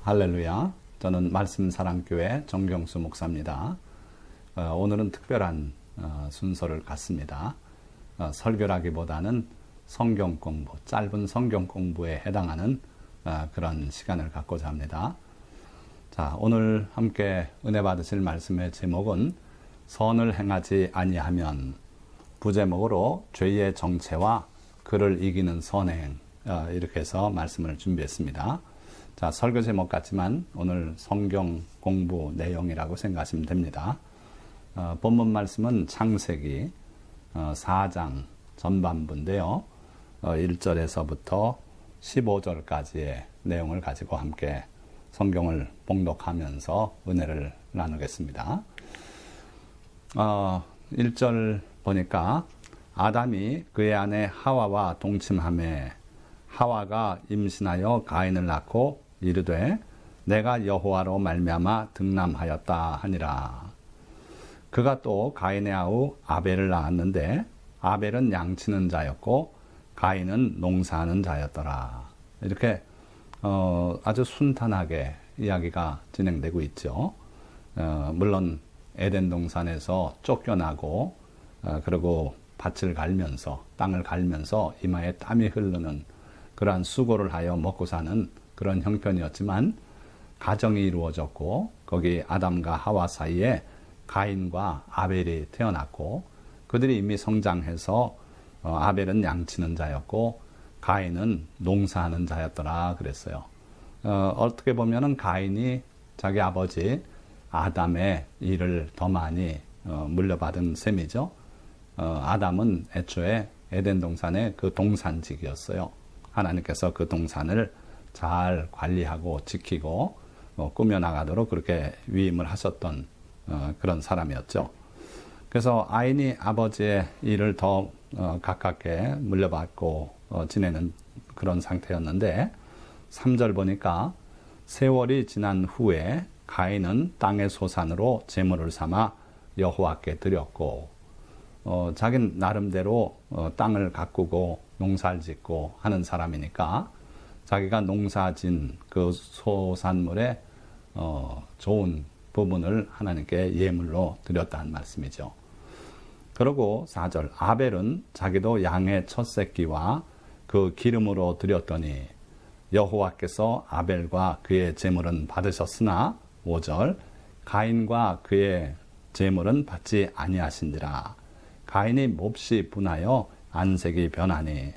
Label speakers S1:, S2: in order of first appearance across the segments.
S1: 할렐루야. 저는 말씀사랑교회 정경수 목사입니다. 오늘은 특별한 순서를 갖습니다. 설교라기보다는 성경 공부, 짧은 성경 공부에 해당하는 그런 시간을 갖고자 합니다. 자, 오늘 함께 은혜 받으실 말씀의 제목은 선을 행하지 아니하면, 부제목으로 죄의 정체와 그를 이기는 선행, 이렇게 해서 말씀을 준비했습니다. 자, 설교 제목 같지만 오늘 성경 공부 내용이라고 생각하시면 됩니다. 본문 말씀은 창세기 4장 전반부인데요. 1절에서부터 15절까지의 내용을 가지고 함께 성경을 봉독하면서 은혜를 나누겠습니다. 1절 보니까 아담이 그의 아내 하와와 동침하매 하와가 임신하여 가인을 낳고 이르되 내가 여호와로 말미암아 등남하였다 하니라. 그가 또 가인의 아우 아벨을 낳았는데 아벨은 양치는 자였고 가인은 농사하는 자였더라. 이렇게 아주 순탄하게 이야기가 진행되고 있죠. 물론 에덴 동산에서 쫓겨나고 그리고 밭을 갈면서 땅을 갈면서 이마에 땀이 흐르는 그러한 수고를 하여 먹고 사는 그런 형편이었지만, 가정이 이루어졌고 거기 아담과 하와 사이에 가인과 아벨이 태어났고 그들이 이미 성장해서 아벨은 양치는 자였고 가인은 농사하는 자였더라 그랬어요. 어떻게 보면은 가인이 자기 아버지 아담의 일을 더 많이 물려받은 셈이죠. 아담은 애초에 에덴 동산의 그 동산직이었어요. 하나님께서 그 동산을 잘 관리하고 지키고 꾸며나가도록 그렇게 위임을 하셨던 그런 사람이었죠. 그래서 아인이 아버지의 일을 더 가깝게 물려받고 지내는 그런 상태였는데, 3절 보니까 세월이 지난 후에 가인은 땅의 소산으로 제물을 삼아 여호와께 드렸고, 자기는 나름대로 땅을 가꾸고 농사를 짓고 하는 사람이니까 자기가 농사진 그 소산물의 좋은 부분을 하나님께 예물로 드렸다는 말씀이죠. 그리고 4절 아벨은 자기도 양의 첫 새끼와 그 기름으로 드렸더니 여호와께서 아벨과 그의 제물은 받으셨으나 5절 가인과 그의 제물은 받지 아니하신지라. 가인이 몹시 분하여 안색이 변하니.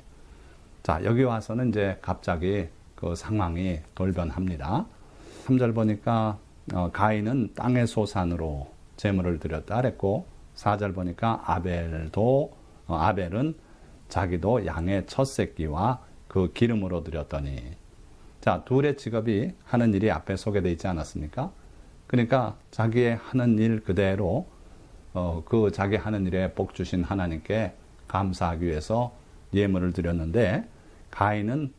S1: 자, 여기 와서는 이제 갑자기 그 상황이 돌변합니다. 3절 보니까 가인은 땅의 소산으로 제물을 드렸다 그랬고, 4절 보니까 아벨은 자기도 양의 첫 새끼와 그 기름으로 드렸더니. 자, 둘의 직업이 하는 일이 앞에 소개되어 있지 않았습니까? 그러니까 자기의 하는 일 그대로 그 자기 하는 일에 복 주신 하나님께 감사하기 위해서 예물을 드렸는데, 가인은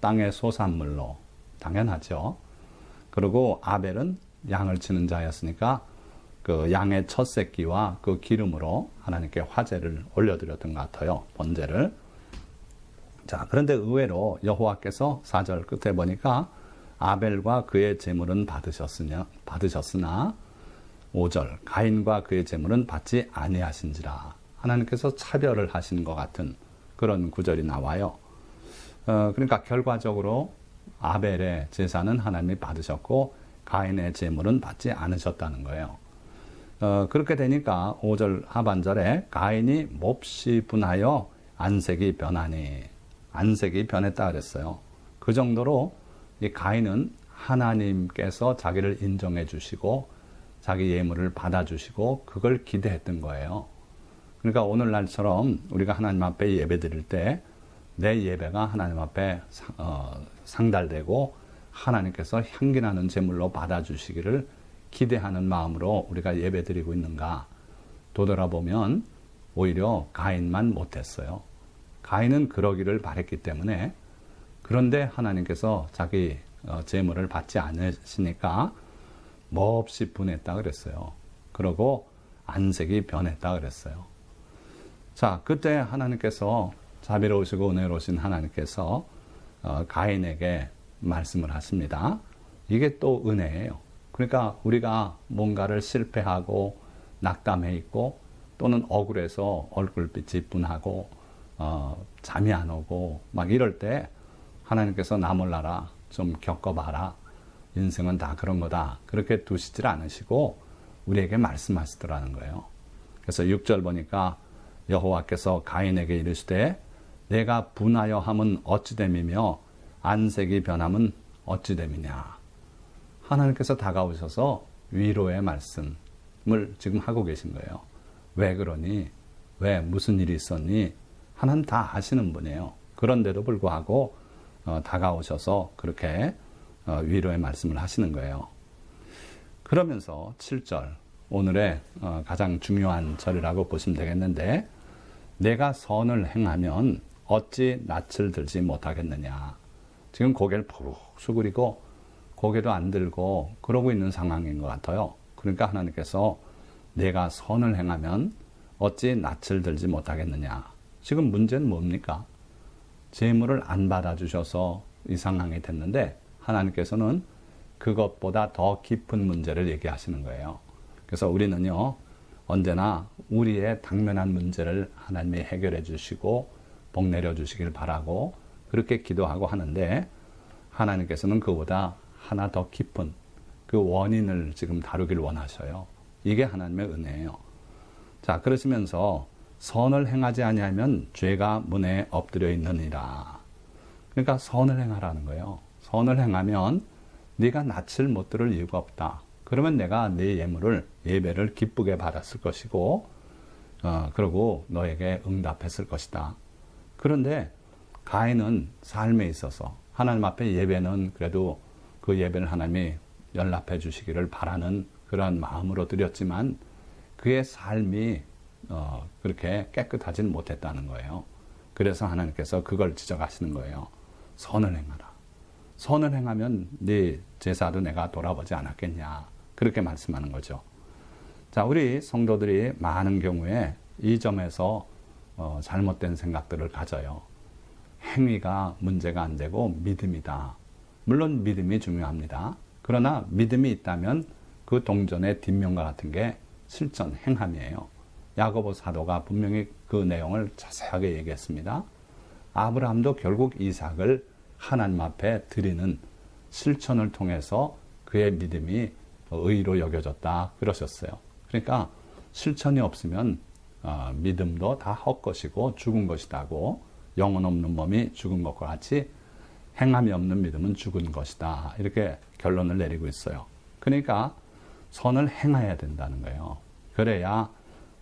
S1: 땅의 소산물로, 당연하죠. 그리고 아벨은 양을 치는 자였으니까 그 양의 첫 새끼와 그 기름으로 하나님께 화제를 올려드렸던 것 같아요. 번제를. 자, 그런데 의외로 여호와께서 4절 끝에 보니까 아벨과 그의 제물은 받으셨으나 5절 가인과 그의 제물은 받지 아니하신지라. 하나님께서 차별을 하신 것 같은 그런 구절이 나와요. 그러니까 결과적으로 아벨의 제사는 하나님이 받으셨고 가인의 제물은 받지 않으셨다는 거예요. 그렇게 되니까 5절 하반절에 가인이 몹시 분하여 안색이 변하니, 안색이 변했다 그랬어요. 그 정도로 이 가인은 하나님께서 자기를 인정해 주시고 자기 예물을 받아주시고 그걸 기대했던 거예요. 그러니까 오늘날처럼 우리가 하나님 앞에 예배 드릴 때 내 예배가 하나님 앞에 상달되고 하나님께서 향기나는 제물로 받아주시기를 기대하는 마음으로 우리가 예배 드리고 있는가 되돌아보면 오히려 가인만 못했어요. 가인은 그러기를 바랬기 때문에. 그런데 하나님께서 자기 제물을 받지 않으시니까 몹시 분했다 그랬어요. 그러고 안색이 변했다 그랬어요. 자, 그때 하나님께서 자비로우시고 은혜로우신 하나님께서 가인에게 말씀을 하십니다. 이게 또 은혜예요. 그러니까 우리가 뭔가를 실패하고 낙담해 있고 또는 억울해서 얼굴빛이 분하고 잠이 안 오고 막 이럴 때 하나님께서 나 몰라라 좀 겪어봐라. 인생은 다 그런 거다. 그렇게 두시질 않으시고 우리에게 말씀하시더라는 거예요. 그래서 6절 보니까 여호와께서 가인에게 이르시되 내가 분하여 함은 어찌됨이며 안색이 변함은 어찌됨이냐. 하나님께서 다가오셔서 위로의 말씀을 지금 하고 계신 거예요. 왜 그러니? 왜 무슨 일이 있었니? 하나님 다 아시는 분이에요. 그런데도 불구하고 다가오셔서 그렇게 위로의 말씀을 하시는 거예요. 그러면서 7절 오늘의 가장 중요한 절이라고 보시면 되겠는데 내가 선을 행하면 어찌 낯을 들지 못하겠느냐. 지금 고개를 푹 숙이고 고개도 안 들고 그러고 있는 상황인 것 같아요. 그러니까 하나님께서 내가 선을 행하면 어찌 낯을 들지 못하겠느냐. 지금 문제는 뭡니까? 재물을 안 받아주셔서 이 상황이 됐는데 하나님께서는 그것보다 더 깊은 문제를 얘기하시는 거예요. 그래서 우리는요, 언제나 우리의 당면한 문제를 하나님이 해결해 주시고 복 내려 주시길 바라고 그렇게 기도하고 하는데 하나님께서는 그보다 하나 더 깊은 그 원인을 지금 다루길 원하셔요. 이게 하나님의 은혜예요. 자, 그러시면서 선을 행하지 아니하면 죄가 문에 엎드려 있느니라. 그러니까 선을 행하라는 거예요. 선을 행하면 네가 낯을 못 들을 이유가 없다. 그러면 내가 네 예배를 기쁘게 받았을 것이고 그리고 너에게 응답했을 것이다. 그런데 가인은 삶에 있어서 하나님 앞에 예배는 그래도 그 예배를 하나님이 연락해 주시기를 바라는 그런 마음으로 드렸지만 그의 삶이 그렇게 깨끗하지는 못했다는 거예요. 그래서 하나님께서 그걸 지적하시는 거예요. 선을 행하라. 선을 행하면 네 제사도 내가 돌아보지 않았겠냐. 그렇게 말씀하는 거죠. 자, 우리 성도들이 많은 경우에 이 점에서 잘못된 생각들을 가져요. 행위가 문제가 안 되고 믿음이다. 물론 믿음이 중요합니다. 그러나 믿음이 있다면 그 동전의 뒷면과 같은 게 실천, 행함이에요. 야고보 사도가 분명히 그 내용을 자세하게 얘기했습니다. 아브라함도 결국 이삭을 하나님 앞에 드리는 실천을 통해서 그의 믿음이 의로 여겨졌다 그러셨어요. 그러니까 실천이 없으면 믿음도 다 헛것이고 죽은 것이다고 영혼 없는 몸이 죽은 것과 같이 행함이 없는 믿음은 죽은 것이다. 이렇게 결론을 내리고 있어요. 그러니까 선을 행해야 된다는 거예요. 그래야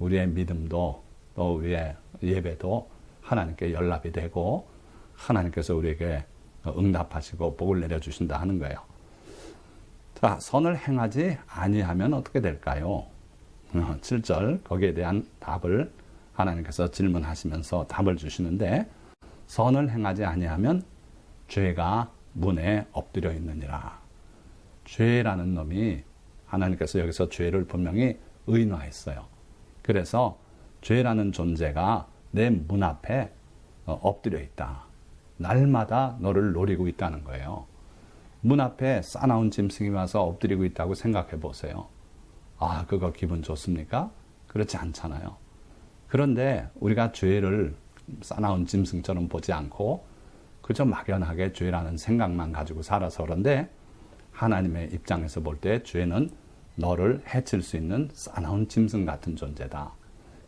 S1: 우리의 믿음도 또 우리의 예배도 하나님께 연락이 되고 하나님께서 우리에게 응답하시고 복을 내려주신다 하는 거예요. 자, 선을 행하지 아니하면 어떻게 될까요? 7절 거기에 대한 답을 하나님께서 질문하시면서 답을 주시는데 선을 행하지 아니하면 죄가 문에 엎드려 있느니라. 죄라는 놈이 하나님께서 여기서 죄를 분명히 의인화했어요. 그래서 죄라는 존재가 내 문 앞에 엎드려 있다. 날마다 너를 노리고 있다는 거예요. 문 앞에 싸나운 짐승이 와서 엎드리고 있다고 생각해 보세요. 아, 그거 기분 좋습니까? 그렇지 않잖아요. 그런데 우리가 죄를 싸나운 짐승처럼 보지 않고 그저 막연하게 죄라는 생각만 가지고 살아서 그런데 하나님의 입장에서 볼 때 죄는 너를 해칠 수 있는 싸나운 짐승 같은 존재다.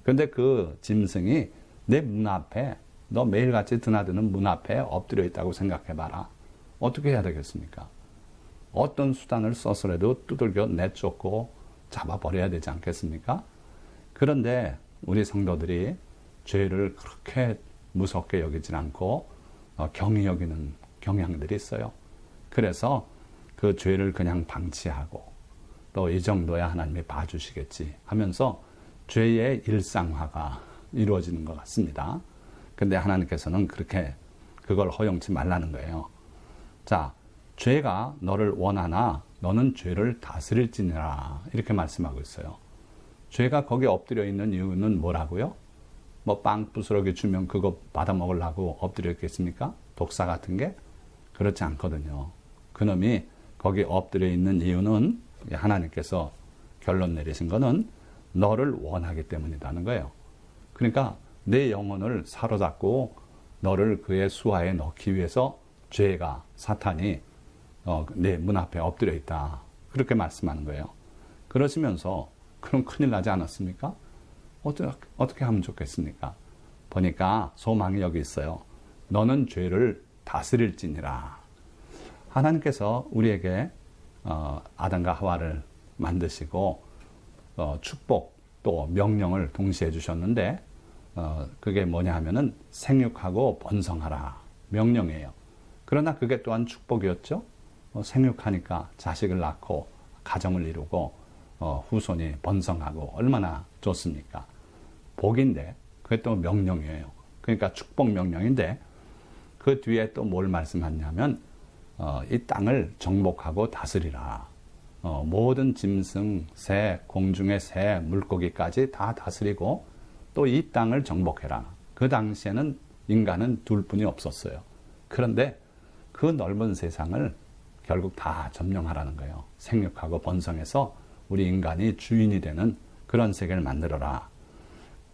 S1: 그런데 그 짐승이 내 문 앞에 너 매일같이 드나드는 문 앞에 엎드려 있다고 생각해봐라. 어떻게 해야 되겠습니까? 어떤 수단을 써서라도 두들겨 내쫓고 잡아버려야 되지 않겠습니까? 그런데 우리 성도들이 죄를 그렇게 무섭게 여기지 않고 경히 여기는 경향들이 있어요. 그래서 그 죄를 그냥 방치하고 또 이 정도야 하나님이 봐주시겠지 하면서 죄의 일상화가 이루어지는 것 같습니다. 근데 하나님께서는 그렇게 그걸 허용치 말라는 거예요. 자, 죄가 너를 원하나 너는 죄를 다스릴지니라 이렇게 말씀하고 있어요. 죄가 거기에 엎드려 있는 이유는 뭐라고요? 뭐 빵 부스러기 주면 그거 받아 먹으려고 엎드려 있겠습니까? 독사 같은 게? 그렇지 않거든요. 그놈이 거기 엎드려 있는 이유는 하나님께서 결론 내리신 거는 너를 원하기 때문이라는 거예요. 그러니까 내 영혼을 사로잡고 너를 그의 수하에 넣기 위해서 죄가, 사탄이 내 문 앞에 엎드려 있다. 그렇게 말씀하는 거예요. 그러시면서 그럼 큰일 나지 않았습니까? 어떻게 하면 좋겠습니까? 보니까 소망이 여기 있어요. 너는 죄를 다스릴지니라. 하나님께서 우리에게 아담과 하와를 만드시고 축복 또 명령을 동시에 주셨는데 그게 뭐냐 하면은 생육하고 번성하라 명령이에요. 그러나 그게 또한 축복이었죠. 생육하니까 자식을 낳고 가정을 이루고 후손이 번성하고 얼마나 좋습니까? 복인데 그게 또 명령이에요. 그러니까 축복 명령인데 그 뒤에 또 뭘 말씀하냐면 이 땅을 정복하고 다스리라. 모든 짐승, 새, 공중의 새, 물고기까지 다 다스리고 또 이 땅을 정복해라. 그 당시에는 인간은 둘 뿐이 없었어요. 그런데 그 넓은 세상을 결국 다 점령하라는 거예요. 생육하고 번성해서 우리 인간이 주인이 되는 그런 세계를 만들어라.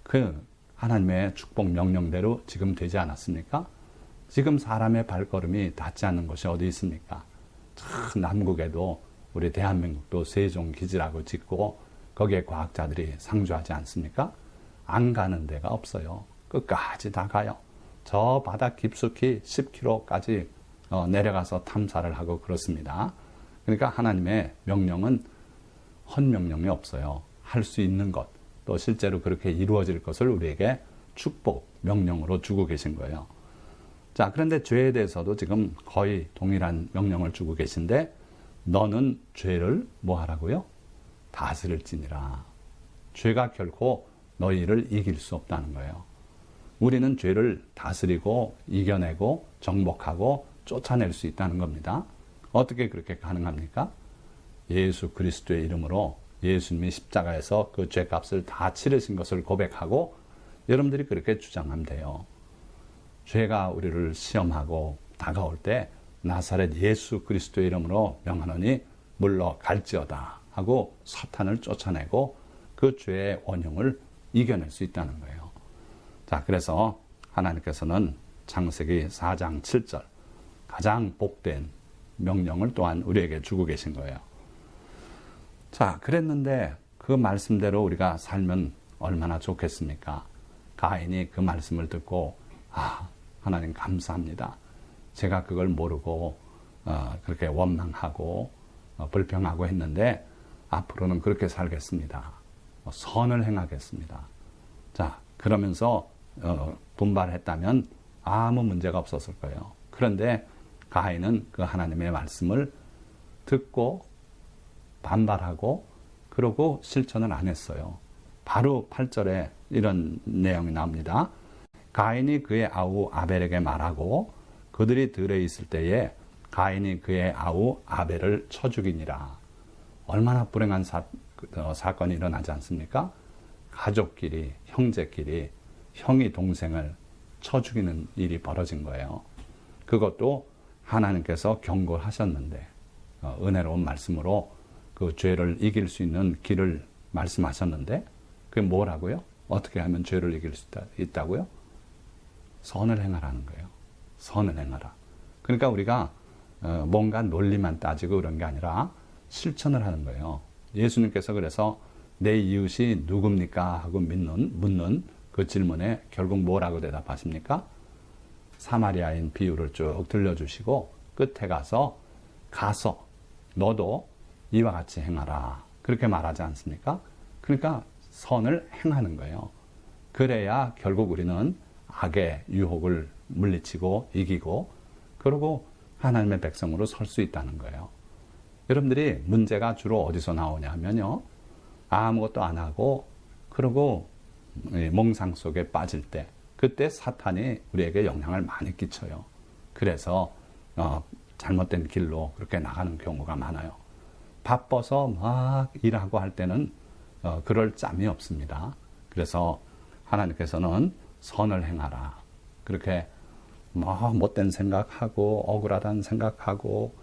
S1: 그 하나님의 축복 명령대로 지금 되지 않았습니까? 지금 사람의 발걸음이 닿지 않는 곳이 어디 있습니까? 참 남국에도 우리 대한민국도 세종기지라고 짓고 거기에 과학자들이 상주하지 않습니까? 안 가는 데가 없어요. 끝까지 다 가요. 저 바닥 깊숙이 10km까지 내려가서 탐사를 하고 그렇습니다. 그러니까 하나님의 명령은 헛명령이 없어요. 할 수 있는 것, 또 실제로 그렇게 이루어질 것을 우리에게 축복, 명령으로 주고 계신 거예요. 자, 그런데 죄에 대해서도 지금 거의 동일한 명령을 주고 계신데 너는 죄를 뭐 하라고요? 다스릴지니라. 죄가 결코 너희를 이길 수 없다는 거예요. 우리는 죄를 다스리고 이겨내고 정복하고 쫓아낼 수 있다는 겁니다. 어떻게 그렇게 가능합니까? 예수 그리스도의 이름으로 예수님이 십자가에서 그 죄값을 다 치르신 것을 고백하고 여러분들이 그렇게 주장하면 돼요. 죄가 우리를 시험하고 다가올 때 나사렛 예수 그리스도의 이름으로 명하노니 물러갈지어다 하고 사탄을 쫓아내고 그 죄의 원흉을 이겨낼 수 있다는 거예요. 자, 그래서 하나님께서는 창세기 4장 7절 가장 복된 명령을 또한 우리에게 주고 계신 거예요. 자, 그랬는데 그 말씀대로 우리가 살면 얼마나 좋겠습니까? 가인이 그 말씀을 듣고 하나님 감사합니다. 제가 그걸 모르고 그렇게 원망하고 불평하고 했는데 앞으로는 그렇게 살겠습니다. 선을 행하겠습니다. 자, 그러면서 분발했다면 아무 문제가 없었을 거예요. 그런데 가인은 그 하나님의 말씀을 듣고 반발하고 그러고 실천을 안 했어요. 바로 8절에 이런 내용이 나옵니다. 가인이 그의 아우 아벨에게 말하고 그들이 들에 있을 때에 가인이 그의 아우 아벨을 쳐 죽이니라. 얼마나 불행한 사건이 일어나지 않습니까? 가족끼리, 형제끼리 형이 동생을 쳐 죽이는 일이 벌어진 거예요. 그것도 하나님께서 경고하셨는데 은혜로운 말씀으로 그 죄를 이길 수 있는 길을 말씀하셨는데 그게 뭐라고요? 어떻게 하면 죄를 이길 수 있다고요? 선을 행하라는 거예요. 선을 행하라. 그러니까 우리가 뭔가 논리만 따지고 그런 게 아니라 실천을 하는 거예요. 예수님께서 그래서 내 이웃이 누굽니까? 하고 묻는 그 질문에 결국 뭐라고 대답하십니까? 사마리아인 비유를 쭉 들려주시고 끝에 가서 너도 이와 같이 행하라. 그렇게 말하지 않습니까? 그러니까 선을 행하는 거예요. 그래야 결국 우리는 악의 유혹을 물리치고 이기고 그리고 하나님의 백성으로 설 수 있다는 거예요. 여러분들이 문제가 주로 어디서 나오냐 하면요. 아무것도 안 하고 그러고 몽상 속에 빠질 때 그때 사탄이 우리에게 영향을 많이 끼쳐요. 그래서 잘못된 길로 그렇게 나가는 경우가 많아요. 바빠서 막 일하고 할 때는 그럴 짬이 없습니다. 그래서 하나님께서는 선을 행하라. 그렇게 못된 생각하고 억울하다는 생각하고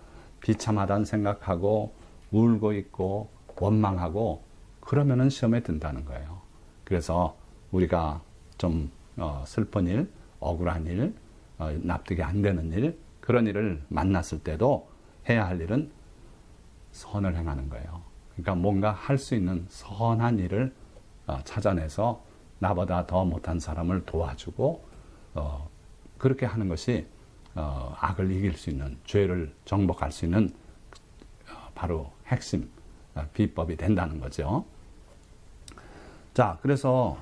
S1: 비참하다는 생각하고 울고 있고 원망하고 그러면은 시험에 든다는 거예요. 그래서 우리가 좀 슬픈 일, 억울한 일, 납득이 안 되는 일, 그런 일을 만났을 때도 해야 할 일은 선을 행하는 거예요. 그러니까 뭔가 할 수 있는 선한 일을 찾아내서 나보다 더 못한 사람을 도와주고 그렇게 하는 것이 악을 이길 수 있는, 죄를 정복할 수 있는 바로 핵심 비법이 된다는 거죠. 자, 그래서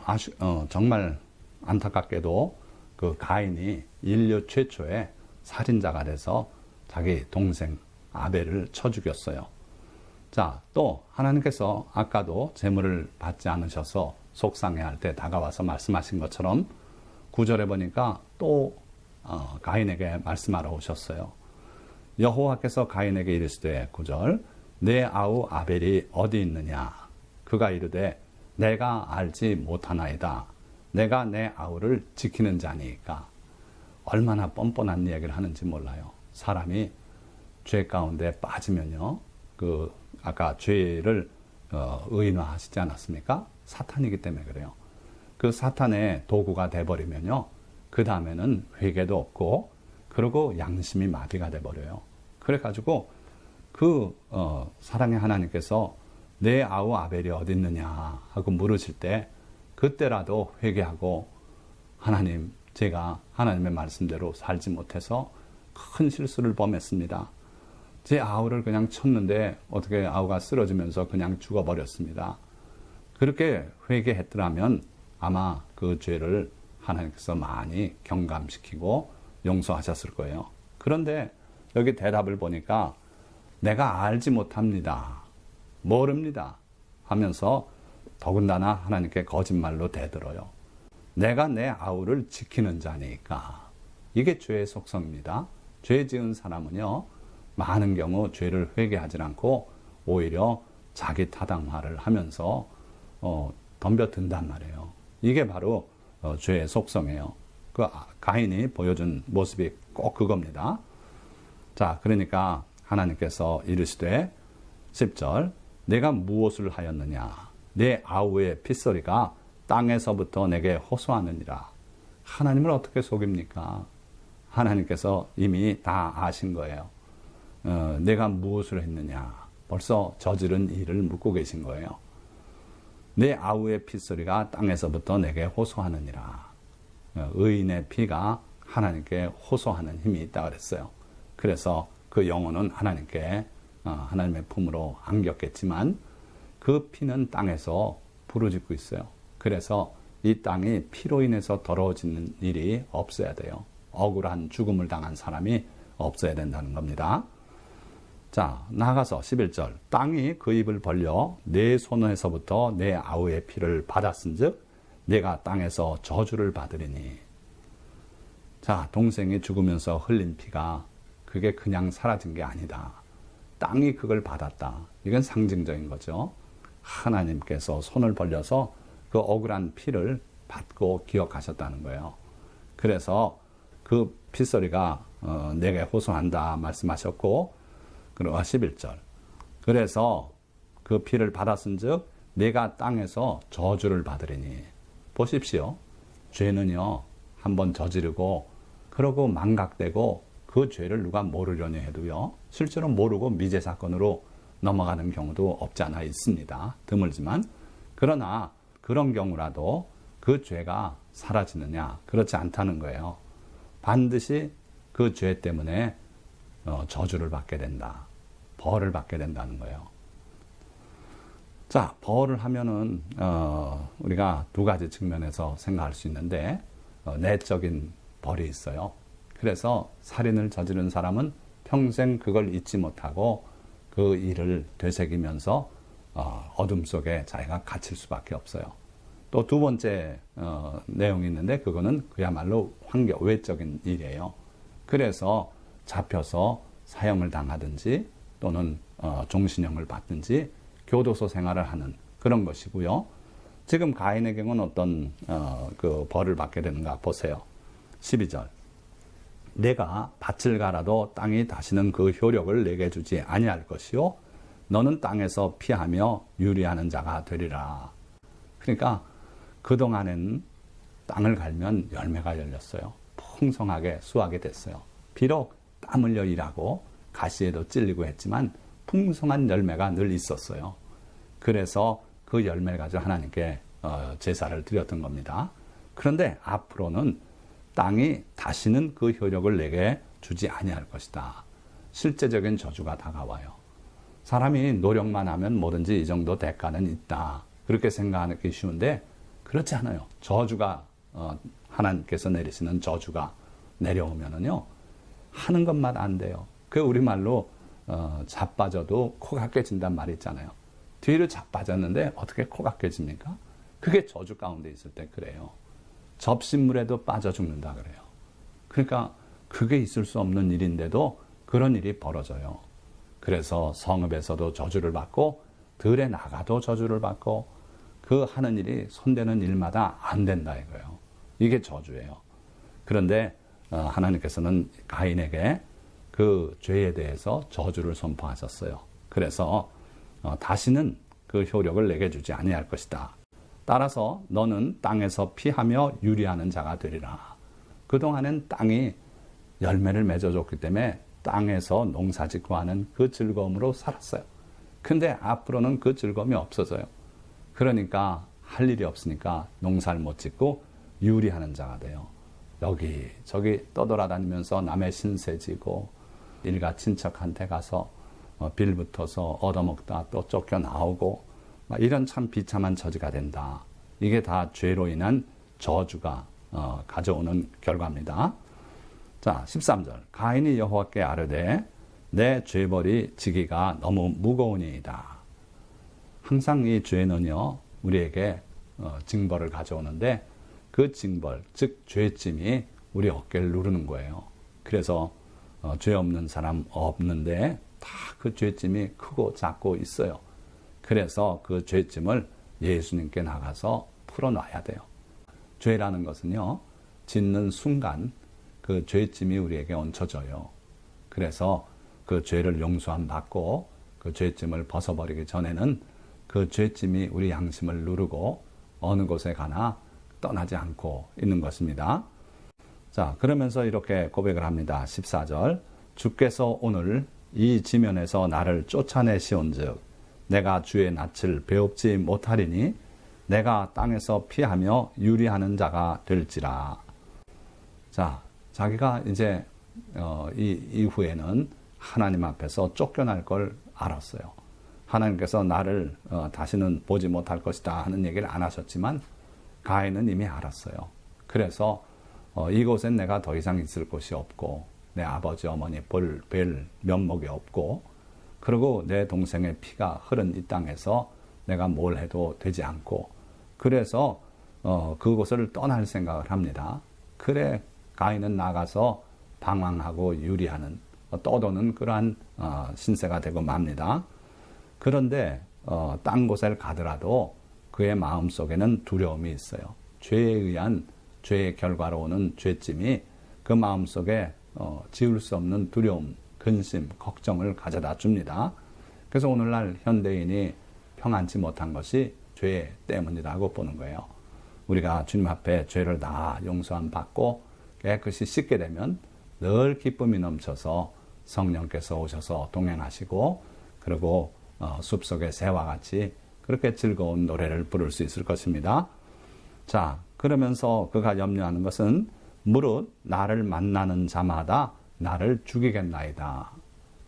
S1: 정말 안타깝게도 그 가인이 인류 최초의 살인자가 돼서 자기 동생 아벨을 쳐 죽였어요. 자, 또 하나님께서 아까도 제물을 받지 않으셔서 속상해할 때 다가와서 말씀하신 것처럼 9절에 보니까 또 가인에게 말씀하러 오셨어요. 여호와께서 가인에게 이르시되 9절 내 아우 아벨이 어디 있느냐? 그가 이르되 내가 알지 못하나이다. 내가 내 아우를 지키는 자니까. 얼마나 뻔뻔한 이야기를 하는지 몰라요. 사람이 죄 가운데 빠지면요, 아까 죄를 의인화하시지 않았습니까? 사탄이기 때문에 그래요. 그 사탄의 도구가 돼버리면요, 그 다음에는 회개도 없고, 그리고 양심이 마비가 돼버려요. 그래가지고 사랑의 하나님께서 내 아우 아벨이 어디 있느냐 하고 물으실 때 그때라도 회개하고, 하나님, 제가 하나님의 말씀대로 살지 못해서 큰 실수를 범했습니다. 제 아우를 그냥 쳤는데 어떻게 아우가 쓰러지면서 그냥 죽어버렸습니다. 그렇게 회개했더라면 아마 그 죄를 하나님께서 많이 경감시키고 용서하셨을 거예요. 그런데 여기 대답을 보니까 내가 알지 못합니다. 모릅니다. 하면서 더군다나 하나님께 거짓말로 대들어요. 내가 내 아우를 지키는 자니까. 이게 죄의 속성입니다. 죄 지은 사람은요, 많은 경우 죄를 회개하지 않고 오히려 자기 타당화를 하면서 덤벼든단 말이에요. 이게 바로 죄의 속성이에요. 그 가인이 보여준 모습이 꼭 그겁니다. 자, 그러니까 하나님께서 이르시되 10절 내가 무엇을 하였느냐? 내 아우의 핏소리가 땅에서부터 내게 호소하느니라. 하나님을 어떻게 속입니까? 하나님께서 이미 다 아신 거예요. 내가 무엇을 했느냐? 벌써 저지른 일을 묻고 계신 거예요. 내 아우의 핏소리가 땅에서부터 내게 호소하느니라. 의인의 피가 하나님께 호소하는 힘이 있다 그랬어요. 그래서 그 영혼은 하나님께 하나님의 품으로 안겼겠지만 그 피는 땅에서 부르짖고 있어요. 그래서 이 땅이 피로 인해서 더러워지는 일이 없어야 돼요. 억울한 죽음을 당한 사람이 없어야 된다는 겁니다. 자, 나아가서 11절 땅이 그 입을 벌려 내 손에서부터 내 아우의 피를 받았은즉 내가 땅에서 저주를 받으리니. 자, 동생이 죽으면서 흘린 피가 그게 그냥 사라진 게 아니다. 땅이 그걸 받았다. 이건 상징적인 거죠. 하나님께서 손을 벌려서 그 억울한 피를 받고 기억하셨다는 거예요. 그래서 그 핏소리가 내게 호소한다 말씀하셨고, 그리고 11절 그래서 그 피를 받았은즉 내가 땅에서 저주를 받으리니. 보십시오. 죄는요, 한번 저지르고 그러고 망각되고 그 죄를 누가 모르려니 해도요, 실제로 모르고 미제 사건으로 넘어가는 경우도 없지 않아 있습니다. 드물지만. 그러나 그런 경우라도 그 죄가 사라지느냐? 그렇지 않다는 거예요. 반드시 그 죄 때문에 저주를 받게 된다. 벌을 받게 된다는 거예요. 자, 벌을 하면은 우리가 두 가지 측면에서 생각할 수 있는데, 내적인 벌이 있어요. 그래서 살인을 저지른 사람은 평생 그걸 잊지 못하고 그 일을 되새기면서 어둠 속에 자기가 갇힐 수밖에 없어요. 또 두 번째 내용이 있는데, 그거는 그야말로 외적인 일이에요. 그래서 잡혀서 사형을 당하든지 또는 종신형을 받든지 교도소 생활을 하는 그런 것이고요. 지금 가인의 경우는 어떤 그 벌을 받게 되는가 보세요. 12절 내가 밭을 갈아도 땅이 다시는 그 효력을 내게 주지 아니할 것이요 너는 땅에서 피하며 유리하는 자가 되리라. 그러니까 그동안엔 땅을 갈면 열매가 열렸어요. 풍성하게 수확이 됐어요. 비록 땀 흘려 일하고 가시에도 찔리고 했지만 풍성한 열매가 늘 있었어요. 그래서 그 열매를 가지고 하나님께 제사를 드렸던 겁니다. 그런데 앞으로는 땅이 다시는 그 효력을 내게 주지 아니할 것이다. 실제적인 저주가 다가와요. 사람이 노력만 하면 뭐든지 이 정도 대가는 있다. 그렇게 생각하기 쉬운데 그렇지 않아요. 저주가 하나님께서 내리시는 저주가 내려오면은요 하는 것만 안 돼요. 그 우리말로 자빠져도 코가 깨진단 말이 있잖아요. 뒤로 자빠졌는데 어떻게 코가 깨집니까? 그게 저주 가운데 있을 때 그래요. 접신물에도 빠져 죽는다 그래요. 그러니까 그게 있을 수 없는 일인데도 그런 일이 벌어져요. 그래서 성읍에서도 저주를 받고 들에 나가도 저주를 받고 그 하는 일이 손대는 일마다 안 된다 이거예요. 이게 저주예요. 그런데 하나님께서는 가인에게 그 죄에 대해서 저주를 선포하셨어요. 그래서 다시는 그 효력을 내게 주지 아니할 것이다. 따라서 너는 땅에서 피하며 유리하는 자가 되리라. 그동안엔 땅이 열매를 맺어줬기 때문에 땅에서 농사짓고 하는 그 즐거움으로 살았어요. 근데 앞으로는 그 즐거움이 없어져요. 그러니까 할 일이 없으니까 농사를 못 짓고 유리하는 자가 돼요. 여기 저기 떠돌아다니면서 남의 신세 지고 일가 친척한테 가서 빌붙어서 얻어먹다 또 쫓겨나오고 이런 참 비참한 처지가 된다. 이게 다 죄로 인한 저주가 가져오는 결과입니다. 자, 13절. 가인이 여호와께 아뢰되 내 죄벌이 지기가 너무 무거우니이다. 항상 이 죄는요 우리에게 징벌을 가져오는데 그 징벌, 즉 죄짐이 우리 어깨를 누르는 거예요. 그래서 죄 없는 사람 없는데 다 그 죄짐이 크고 작고 있어요. 그래서 그 죄짐을 예수님께 나가서 풀어놔야 돼요. 죄라는 것은요 짓는 순간 그 죄짐이 우리에게 얹혀져요. 그래서 그 죄를 용서함 받고 그 죄짐을 벗어버리기 전에는 그 죄짐이 우리 양심을 누르고 어느 곳에 가나 떠나지 않고 있는 것입니다. 자, 그러면서 이렇게 고백을 합니다. 14절. 주께서 오늘 이 지면에서 나를 쫓아내시온즉 내가 주의 낯을 배웁지 못하리니 내가 땅에서 피하며 유리하는 자가 될지라. 자, 자기가 이제 이후에는 하나님 앞에서 쫓겨날 걸 알았어요. 하나님께서 나를 다시는 보지 못할 것이다 하는 얘기를 안 하셨지만 가인은 이미 알았어요. 그래서 이곳엔 내가 더 이상 있을 곳이 없고 내 아버지 어머니 뵐 면목이 없고 그리고 내 동생의 피가 흐른 이 땅에서 내가 뭘 해도 되지 않고 그래서 그곳을 떠날 생각을 합니다. 그래 가인은 나가서 방황하고 유리하는 떠도는 그러한 신세가 되고 맙니다. 그런데 딴 곳에 가더라도 그의 마음속에는 두려움이 있어요. 죄에 의한 죄의 결과로 오는 죄짐이 그 마음속에 지울 수 없는 두려움, 근심, 걱정을 가져다 줍니다. 그래서 오늘날 현대인이 평안치 못한 것이 죄 때문이라고 보는 거예요. 우리가 주님 앞에 죄를 다 용서함 받고 깨끗이 씻게 되면 늘 기쁨이 넘쳐서 성령께서 오셔서 동행하시고 그리고 숲속의 새와 같이 그렇게 즐거운 노래를 부를 수 있을 것입니다. 자, 그러면서 그가 염려하는 것은 무릇 나를 만나는 자마다 나를 죽이겠나이다.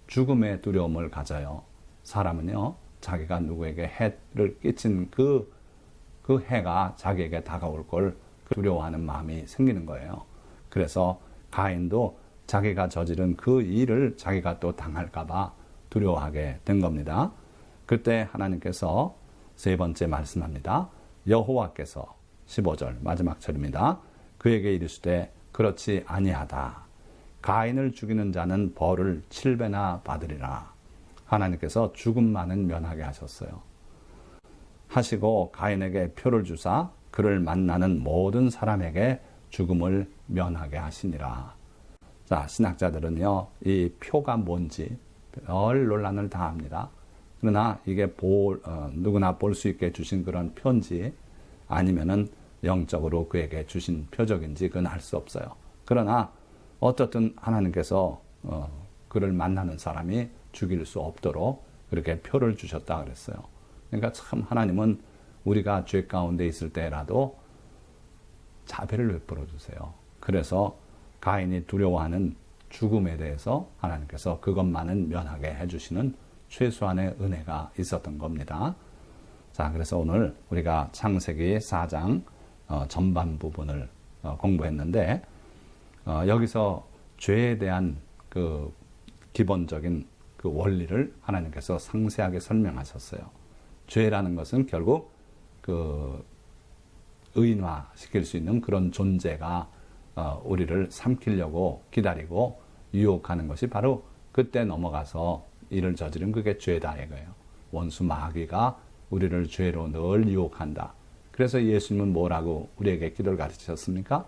S1: 죽음의 두려움을 가져요. 사람은요, 자기가 누구에게 해를 끼친 그 해가 자기에게 다가올 걸 두려워하는 마음이 생기는 거예요. 그래서 가인도 자기가 저지른 그 일을 자기가 또 당할까봐 두려워하게 된 겁니다. 그때 하나님께서 세 번째 말씀합니다. 여호와께서 15절 마지막 절입니다. 그에게 이르시되 그렇지 아니하다. 가인을 죽이는 자는 벌을 7배나 받으리라. 하나님께서 죽음만은 면하게 하셨어요. 하시고 가인에게 표를 주사 그를 만나는 모든 사람에게 죽음을 면하게 하시니라. 자, 신학자들은요, 이 표가 뭔지 별 논란을 다 합니다. 그러나 이게 누구나 볼 수 있게 주신 그런 표인지 아니면은 영적으로 그에게 주신 표적인지 그건 알 수 없어요. 그러나 어떻든 하나님께서 그를 만나는 사람이 죽일 수 없도록 그렇게 표를 주셨다 그랬어요. 그러니까 참 하나님은 우리가 죄 가운데 있을 때라도 자비를 베풀어 주세요. 그래서 가인이 두려워하는 죽음에 대해서 하나님께서 그것만은 면하게 해주시는 최소한의 은혜가 있었던 겁니다. 자, 그래서 오늘 우리가 창세기 4장 전반 부분을 공부했는데 여기서 죄에 대한 그 기본적인 그 원리를 하나님께서 상세하게 설명하셨어요. 죄라는 것은 결국 그 의인화시킬 수 있는 그런 존재가 우리를 삼키려고 기다리고 유혹하는 것이 바로 그때 넘어가서 일을 저지른 그게 죄다 이거예요. 원수 마귀가 우리를 죄로 늘 유혹한다. 그래서 예수님은 뭐라고 우리에게 기도를 가르치셨습니까?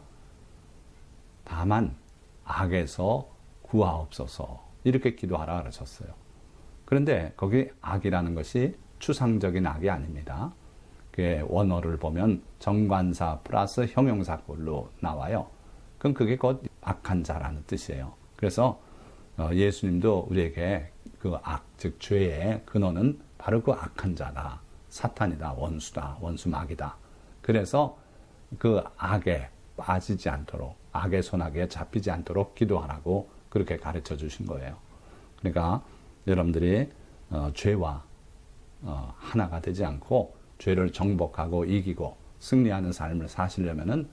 S1: 다만 악에서 구하옵소서 이렇게 기도하라 그러셨어요. 그런데 거기 악이라는 것이 추상적인 악이 아닙니다. 그게 원어를 보면 정관사 플러스 형용사꼴로 나와요. 그럼 그게 곧 악한 자라는 뜻이에요. 그래서 예수님도 우리에게 그 악, 즉 죄의 근원은 바로 그 악한 자다. 사탄이다. 원수다. 원수마귀다. 그래서 그 악에 빠지지 않도록, 악의 손아귀에 잡히지 않도록 기도하라고 그렇게 가르쳐 주신 거예요. 그러니까 여러분들이 죄와 하나가 되지 않고 죄를 정복하고 이기고 승리하는 삶을 사시려면은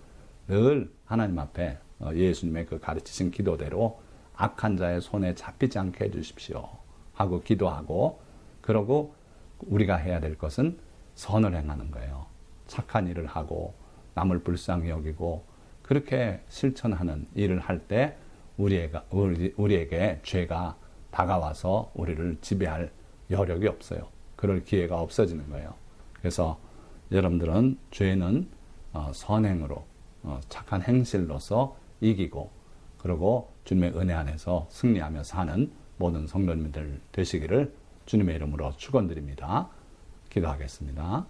S1: 늘 하나님 앞에 예수님의 그 가르치신 기도대로 악한 자의 손에 잡히지 않게 해주십시오 하고 기도하고, 그러고 우리가 해야 될 것은 선을 행하는 거예요. 착한 일을 하고 남을 불쌍히 여기고 그렇게 실천하는 일을 할 때 우리에게 죄가 다가와서 우리를 지배할 여력이 없어요. 그럴 기회가 없어지는 거예요. 그래서 여러분들은 죄는 선행으로 착한 행실로서 이기고, 그리고 주님의 은혜 안에서 승리하며 사는 모든 성도님들 되시기를 주님의 이름으로 축원드립니다. 기도하겠습니다.